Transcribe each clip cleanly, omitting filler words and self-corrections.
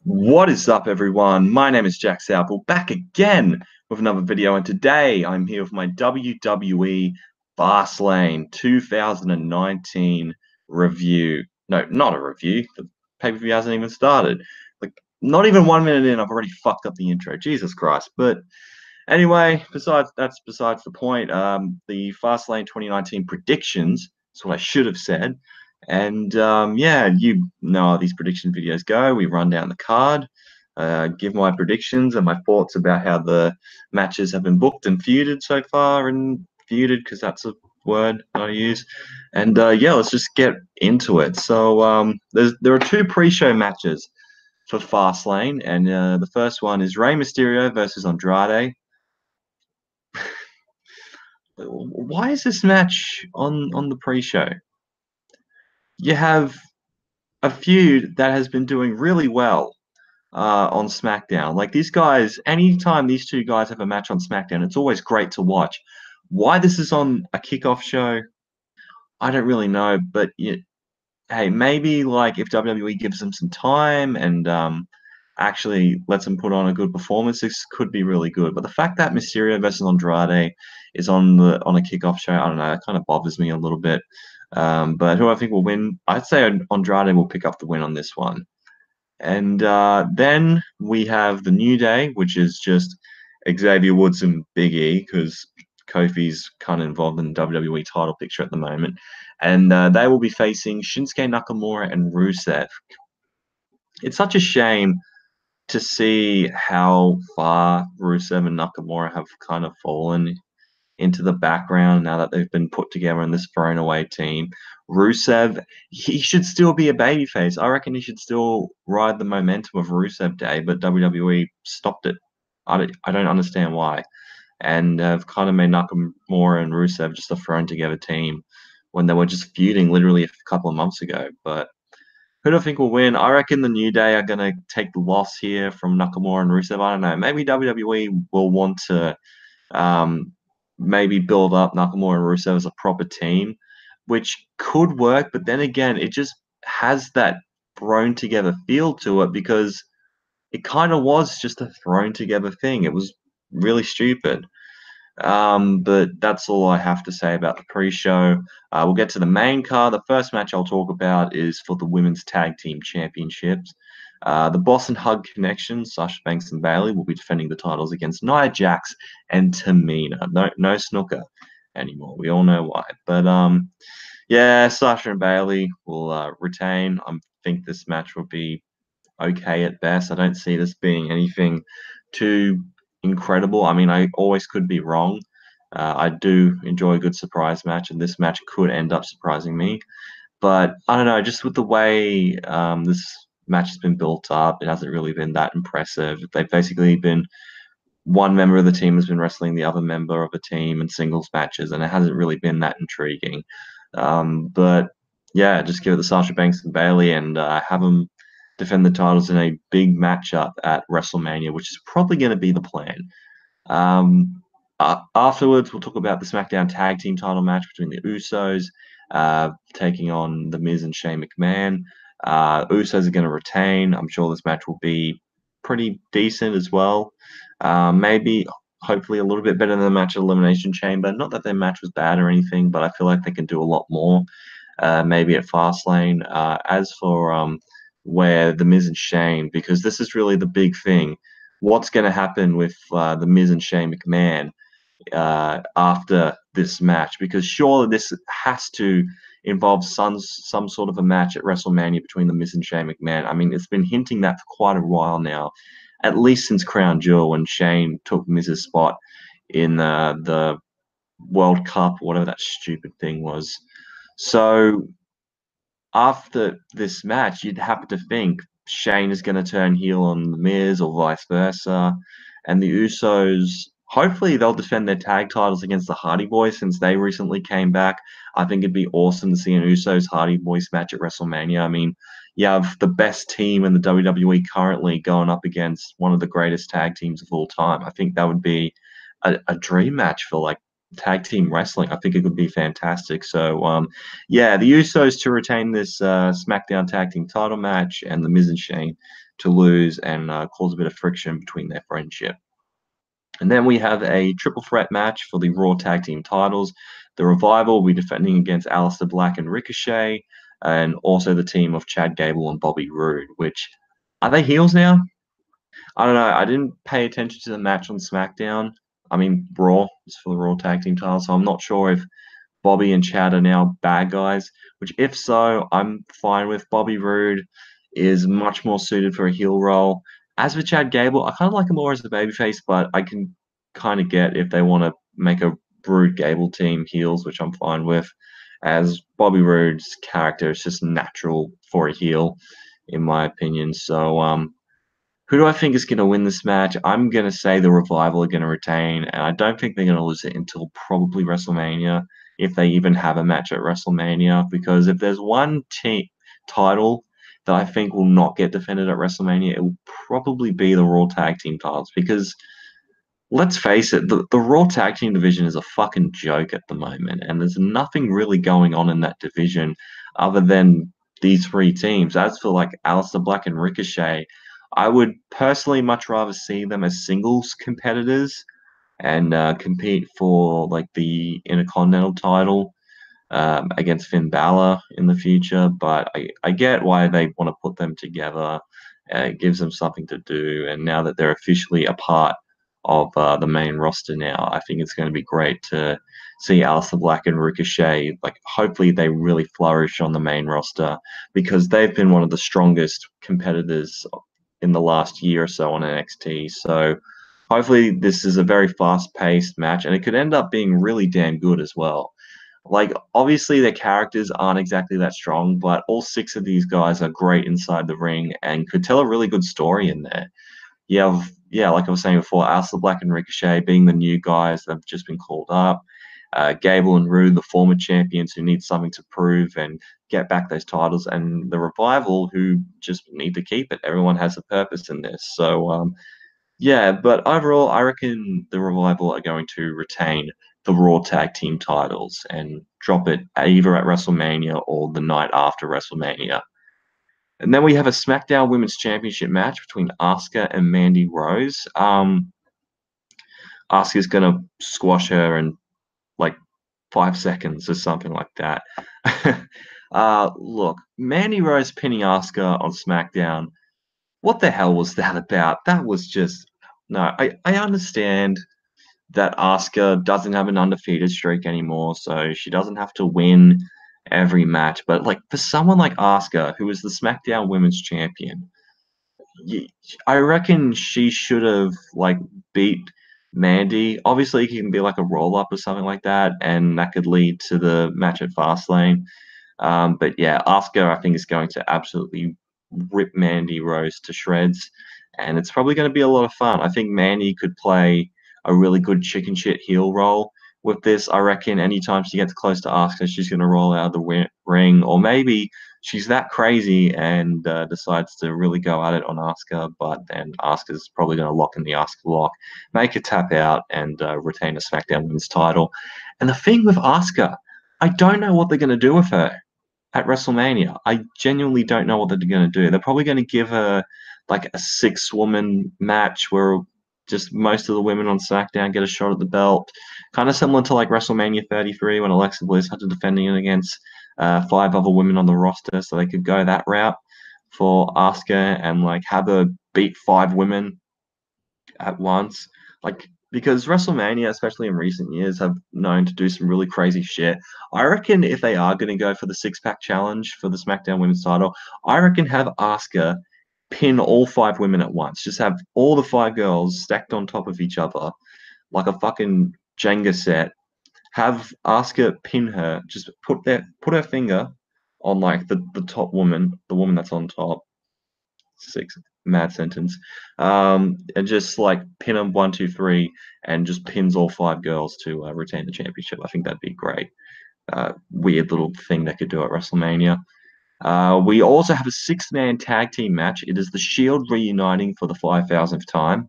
What is up, everyone? My name is Jack Southall, back again with another video, and today I'm here with my WWE Fastlane 2019 review. No, not a review. The pay-per-view hasn't even started. Like, not even 1 minute in, I've already fucked up the intro. Jesus Christ. But anyway, that's besides the point. The Fastlane 2019 predictions is what I should have said. And yeah, you know how these prediction videos go. We run down the card, give my predictions and my thoughts about how the matches have been booked and feuded so far, and feuded because that's a word I use. And yeah, let's just get into it. So there are two pre-show matches for Fastlane, and the first one is Rey Mysterio versus Andrade. Why is this match on the pre-show? You have a feud that has been doing really well on SmackDown. Like, these guys, anytime these two guys have a match on SmackDown, it's always great to watch. Why this is on a kickoff show, I don't really know. But hey, maybe like if WWE gives them some time and actually lets them put on a good performance, this could be really good. But the fact that Mysterio versus Andrade is on a kickoff show, I don't know, it kind of bothers me a little bit. But who I think will win, I'd say Andrade will pick up the win on this one. And then we have the New Day, which is just Xavier Woods and Big E, because Kofi's kind of involved in the WWE title picture at the moment. And they will be facing Shinsuke Nakamura and Rusev. It's such a shame to see how far Rusev and Nakamura have kind of fallen into the background now that they've been put together in this thrown away team. Rusev, he should still be a babyface. I reckon he should still ride the momentum of Rusev Day, but WWE stopped it. I don't understand why. And have kind of made Nakamura and Rusev just a thrown together team when they were just feuding literally a couple of months ago. But who do I think will win? I reckon the New Day are going to take the loss here from Nakamura and Rusev. I don't know. Maybe WWE will want to um, maybe build up Nakamura and Rusev as a proper team, which could work. But then again, it just has that thrown together feel to it because it kind of was just a thrown together thing. It was really stupid. But that's all I have to say about the pre-show. We'll get to the main card. The first match I'll talk about is for the Women's Tag Team Championships. The Boston Hug Connection, Sasha Banks and Bailey, will be defending the titles against Nia Jax and Tamina. No Snooker anymore. We all know why. But yeah, Sasha and Bailey will retain. I think this match will be okay at best. I don't see this being anything too incredible. I mean, I always could be wrong. I do enjoy a good surprise match, and this match could end up surprising me. But I don't know, just with the way this match has been built up, it hasn't really been that impressive. They've basically been one member of the team has been wrestling the other member of a team in singles matches, and it hasn't really been that intriguing. But yeah, just give it to Sasha Banks and Bailey and have them defend the titles in a big matchup at WrestleMania, which is probably going to be the plan. Afterwards, we'll talk about the SmackDown Tag Team title match between the Usos taking on The Miz and Shane McMahon. Usos are going to retain. I'm sure this match will be pretty decent as well. Maybe, hopefully, a little bit better than the match at Elimination Chamber. Not that their match was bad or anything, but I feel like they can do a lot more. Maybe at Fastlane. As for where The Miz and Shane, because this is really the big thing. What's going to happen with The Miz and Shane McMahon after this match? Because surely this has to involve some sort of a match at WrestleMania between The Miz and Shane McMahon. I mean, it's been hinting that for quite a while now, at least since Crown Jewel, when Shane took Miz's spot in the World Cup, whatever that stupid thing was. So after this match, you'd have to think Shane is going to turn heel on The Miz or vice versa. And the Usos, hopefully, they'll defend their tag titles against the Hardy Boys since they recently came back. I think it'd be awesome to see an Usos Hardy Boys match at WrestleMania. I mean, you have the best team in the WWE currently going up against one of the greatest tag teams of all time. I think that would be a dream match for like tag team wrestling. I think it could be fantastic. So, yeah, the Usos to retain this SmackDown tag team title match, and the Miz and Shane to lose and cause a bit of friction between their friendship. And then we have a triple threat match for the Raw tag team titles. The Revival will be defending against Aleister Black and Ricochet, and also the team of Chad Gable and Bobby Roode. Which, are they heels now? I don't know. I didn't pay attention to the match on SmackDown. I mean, Raw is for the Raw Tag Team title, so I'm not sure if Bobby and Chad are now bad guys. Which, if so, I'm fine with. Bobby Roode is much more suited for a heel role. As for Chad Gable, I kind of like him more as a babyface, but I can kind of get if they want to make a Roode Gable team heels, which I'm fine with. As Bobby Roode's character is just natural for a heel, in my opinion. So, who do I think is going to win this match? I'm going to say the Revival are going to retain, and I don't think they're going to lose it until probably WrestleMania, if they even have a match at WrestleMania. Because if there's one team title that I think will not get defended at WrestleMania, it will probably be the Raw Tag Team titles. Because let's face it, the Raw Tag Team division is a fucking joke at the moment, and there's nothing really going on in that division other than these three teams. As for like Aleister Black and Ricochet, I would personally much rather see them as singles competitors and compete for like the Intercontinental title against Finn Balor in the future. But I get why they want to put them together. It gives them something to do. And now that they're officially a part of the main roster now, I think it's going to be great to see Aleister Black and Ricochet. Like, hopefully, they really flourish on the main roster because they've been one of the strongest competitors in the last year or so on NXT. So, hopefully, this is a very fast paced match and it could end up being really damn good as well. Like, obviously, their characters aren't exactly that strong, but all six of these guys are great inside the ring and could tell a really good story in there. Yeah, like I was saying before, Aleister Black and Ricochet being the new guys that have just been called up. Gable and Rude, the former champions who need something to prove and get back those titles, and the Revival who just need to keep it. Everyone has a purpose in this. So, yeah, but overall, I reckon the Revival are going to retain the Raw Tag Team titles and drop it either at WrestleMania or the night after WrestleMania. And then we have a SmackDown Women's Championship match between Asuka and Mandy Rose. Asuka's going to squash her in like 5 seconds or something like that. Look, Mandy Rose pinning Asuka on SmackDown. What the hell was that about? That was just no. I understand that Asuka doesn't have an undefeated streak anymore, so she doesn't have to win every match. But like for someone like Asuka, who is the SmackDown Women's Champion, y- I reckon she should have like beat Mandy. Obviously, it can be like a roll up or something like that, and that could lead to the match at Fastlane. But yeah, Asuka, I think, is going to absolutely rip Mandy Rose to shreds, and it's probably going to be a lot of fun. I think Mandy could play a really good chicken shit heel role with this. I reckon anytime she gets close to Asuka, she's going to roll out of the ring, or maybe she's that crazy and decides to really go at it on Asuka, but then Asuka's probably going to lock in the Asuka lock, make a tap out, and retain a SmackDown Women's title. And the thing with Asuka, I don't know what they're going to do with her at WrestleMania. I genuinely don't know what they're going to do. They're probably going to give her like a six-woman match where just most of the women on SmackDown get a shot at the belt, kind of similar to like WrestleMania 33 when Alexa Bliss had to defend it against five other women on the roster, so they could go that route for Asuka and like have her beat five women at once. Like, because WrestleMania, especially in recent years, have known to do some really crazy shit. I reckon if they are going to go for the six pack challenge for the SmackDown Women's title, I reckon have Asuka pin all five women at once. Just have all the five girls stacked on top of each other like a fucking Jenga set. Have Asuka pin her. Just put her finger on like the top woman, the woman that's on top, six mad sentence, and just like pin them 1, 2, 3, and just pins all five girls to retain the championship. I think that'd be great. Weird little thing they could do at WrestleMania. We also have a six-man tag team match. It is the Shield reuniting for the 5,000th time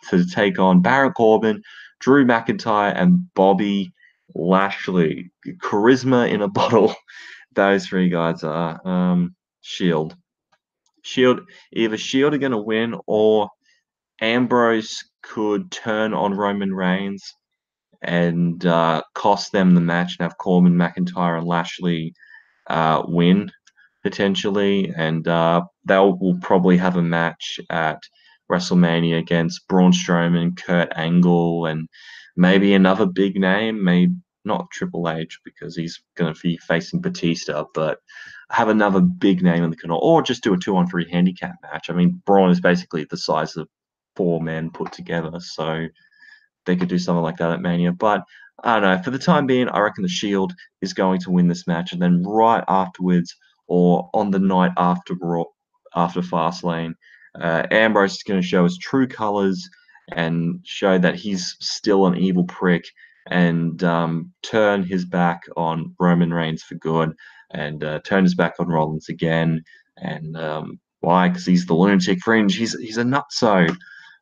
to take on Baron Corbin, Drew McIntyre and Bobby Lashley. Charisma in a bottle. Those three guys are. Shield. Either Shield are going to win, or Ambrose could turn on Roman Reigns and cost them the match and have Corbin, McIntyre, and Lashley win potentially, and they'll probably have a match at WrestleMania against Braun Strowman, Kurt Angle, and maybe another big name, maybe not Triple H because he's going to be facing Batista, but have another big name in the corner, or just do a 2-on-3 handicap match. I mean, Braun is basically the size of 4 men put together, so they could do something like that at Mania. But I don't know. For the time being, I reckon the Shield is going to win this match, and then right afterwards, or on the night after after Fastlane, Ambrose is going to show his true colors and show that he's still an evil prick, and turn his back on Roman Reigns for good, and turn his back on Rollins again. And why? Because he's the lunatic fringe. He's a nutso.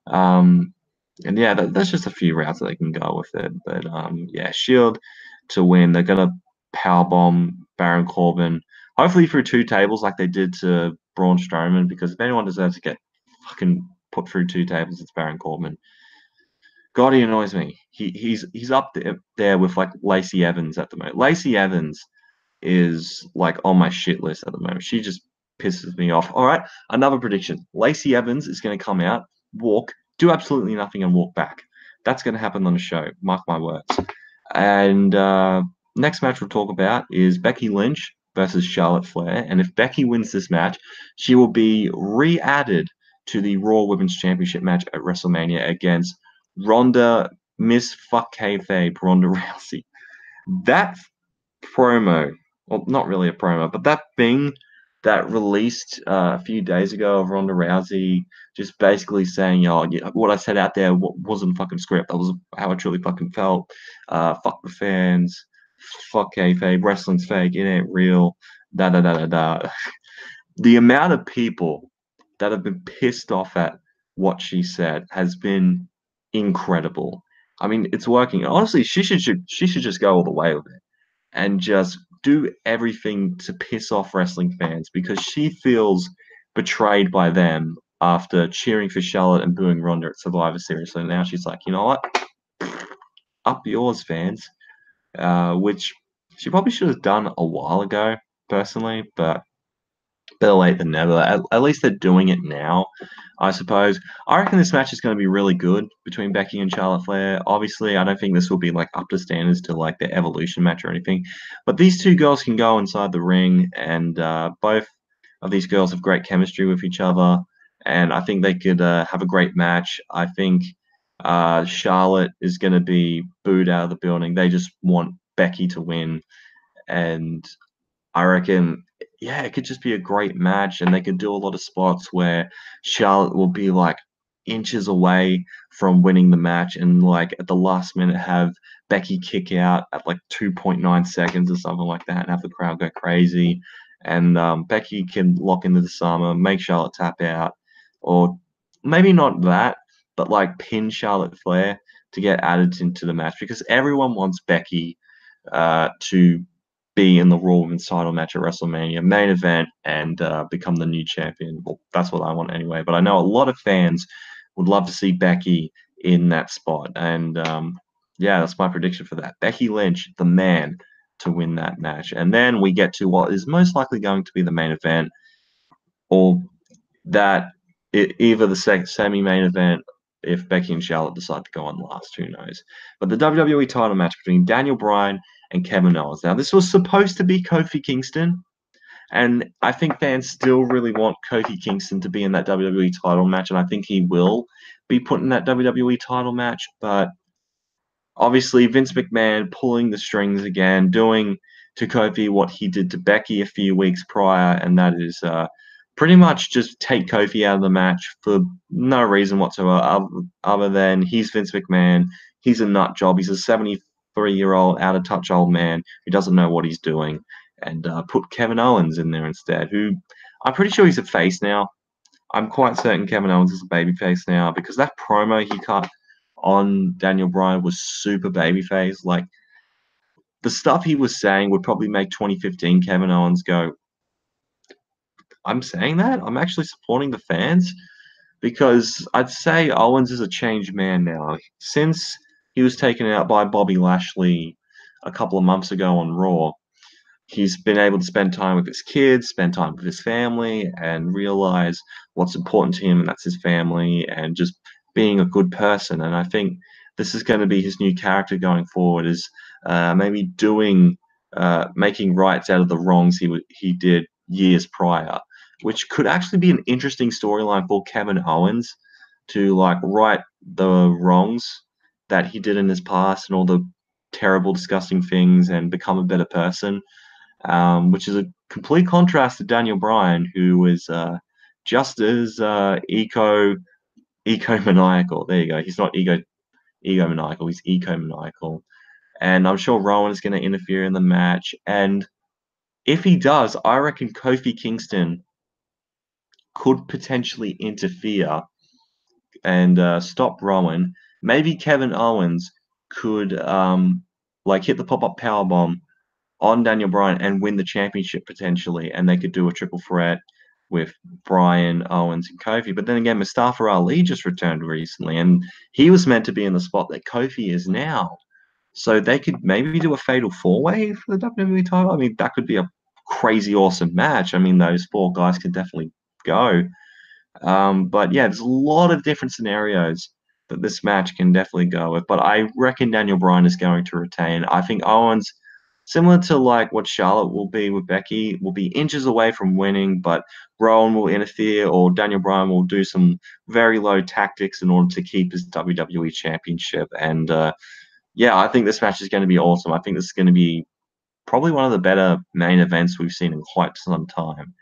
And yeah, that's just a few routes that they can go with it. But yeah, Shield to win. They're gonna powerbomb Baron Corbin, hopefully through 2 tables like they did to Braun Strowman. Because if anyone deserves to get fucking put through 2 tables, it's Baron Corbin. God, he annoys me. He's up there with like Lacey Evans at the moment. Lacey Evans is like on my shit list at the moment. She just pisses me off. All right, another prediction. Lacey Evans is going to come out, walk, do absolutely nothing, and walk back. That's going to happen on the show. Mark my words. And next match we'll talk about is Becky Lynch versus Charlotte Flair. And if Becky wins this match, she will be re-added to the Raw Women's Championship match at WrestleMania against Ronda Miss Fuck Kayfabe Ronda Rousey. That promo, well, not really a promo, but that thing that released a few days ago of Ronda Rousey just basically saying, "Oh, yeah, what I said out there wasn't fucking script. That was how I truly fucking felt. Fuck the fans. Fuck kayfabe. Wrestling's fake. It ain't real. Da da da da da." The amount of people that have been pissed off at what she said has been incredible. I mean, it's working. Honestly, she should just go all the way with it and just do everything to piss off wrestling fans, because she feels betrayed by them after cheering for Charlotte and booing Ronda at Survivor Series. So now she's like, you know what? Up yours, fans. Which she probably should have done a while ago, personally, but better late than never. At least they're doing it now, I suppose. I reckon this match is going to be really good between Becky and Charlotte Flair. Obviously, I don't think this will be like up to standards to like the Evolution match or anything, but these two girls can go inside the ring, and both of these girls have great chemistry with each other, and I think they could have a great match. I think Charlotte is going to be booed out of the building. They just want Becky to win, and I reckon, yeah, it could just be a great match, and they could do a lot of spots where Charlotte will be like inches away from winning the match, and like at the last minute have Becky kick out at like 2.9 seconds or something like that, and have the crowd go crazy. And Becky can lock in the disarmer, make Charlotte tap out, or maybe not that, but like pin Charlotte Flair to get added into the match, because everyone wants Becky to be in the Raw Women's title match at WrestleMania main event and become the new champion. Well, that's what I want anyway. But I know a lot of fans would love to see Becky in that spot, and yeah, that's my prediction for that. Becky Lynch, the man, to win that match, and then we get to what is most likely going to be the main event, or that either the semi-main event if Becky and Charlotte decide to go on last. Who knows? But the WWE title match between Daniel Bryan and Kevin Owens. Now, this was supposed to be Kofi Kingston, and I think fans still really want Kofi Kingston to be in that WWE title match, and I think he will be put in that WWE title match. But obviously, Vince McMahon pulling the strings again, doing to Kofi what he did to Becky a few weeks prior, and that is pretty much just take Kofi out of the match for no reason whatsoever, other than he's Vince McMahon. He's a nut job. He's a 73-year-old, out of touch old man who doesn't know what he's doing, and put Kevin Owens in there instead, who I'm pretty sure he's a face now. I'm quite certain Kevin Owens is a babyface now, because that promo he cut on Daniel Bryan was super babyface. Like, the stuff he was saying would probably make 2015 Kevin Owens go, I'm saying that? I'm actually supporting the fans? Because I'd say Owens is a changed man now. Since he was taken out by Bobby Lashley a couple of months ago on Raw, he's been able to spend time with his kids, spend time with his family, and realize what's important to him, and that's his family, and just being a good person. And I think this is going to be his new character going forward, is maybe making rights out of the wrongs he did years prior, which could actually be an interesting storyline for Kevin Owens to like right the wrongs that he did in his past and all the terrible, disgusting things and become a better person, which is a complete contrast to Daniel Bryan, who was just as egomaniacal. There you go. He's not egomaniacal. He's ecomaniacal, and I'm sure Rowan is going to interfere in the match. And if he does, I reckon Kofi Kingston could potentially interfere and stop Rowan. Maybe Kevin Owens could like hit the pop-up power bomb on Daniel Bryan and win the championship potentially, and they could do a triple threat with Bryan, Owens, and Kofi. But then again, Mustafa Ali just returned recently, and he was meant to be in the spot that Kofi is now. So they could maybe do a fatal four-way for the WWE title. I mean, that could be a crazy awesome match. I mean, those four guys could definitely go. But yeah, there's a lot of different scenarios that this match can definitely go with. But I reckon Daniel Bryan is going to retain. I think Owens, similar to like what Charlotte will be with Becky, will be inches away from winning, but Rowan will interfere or Daniel Bryan will do some very low tactics in order to keep his WWE Championship. And yeah, I think this match is going to be awesome. I think this is going to be probably one of the better main events we've seen in quite some time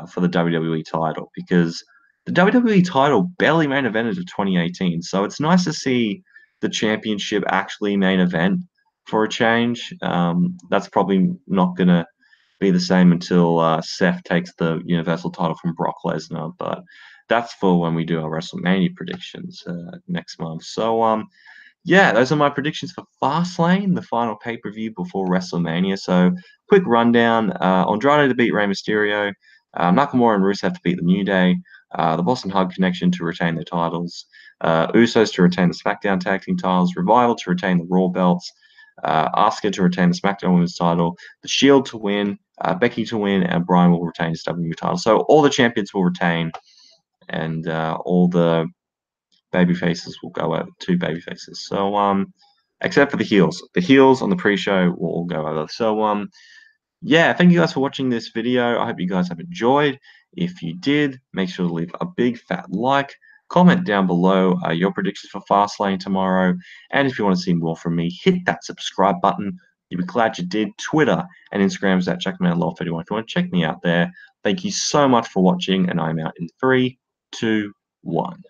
for the WWE title, because the WWE title barely main evented of 2018. So it's nice to see the championship actually main event for a change. That's probably not going to be the same until Seth takes the Universal title from Brock Lesnar, but that's for when we do our WrestleMania predictions next month. So yeah, those are my predictions for Fastlane, the final pay-per-view before WrestleMania. So, quick rundown: Andrade to beat Rey Mysterio, Nakamura and Rusev to beat the New Day, the Boston Hug Connection to retain their titles, Usos to retain the SmackDown Tag Team titles, Revival to retain the Raw belts, Asuka to retain the SmackDown Women's title, the Shield to win, Becky to win, and Bryan will retain his WWE title. So all the champions will retain, and all the baby faces will go over, two baby faces. So except for the heels. The heels on the pre-show will all go over. So yeah, thank you guys for watching this video. I hope you guys have enjoyed. If you did, make sure to leave a big fat like. Comment down below your predictions for Fastlane tomorrow. And if you want to see more from me, hit that subscribe button. You'll be glad you did. Twitter and Instagram is at JackmanLaw31 if you want to check me out there. Thank you so much for watching, and I'm out in 3, 2, 1.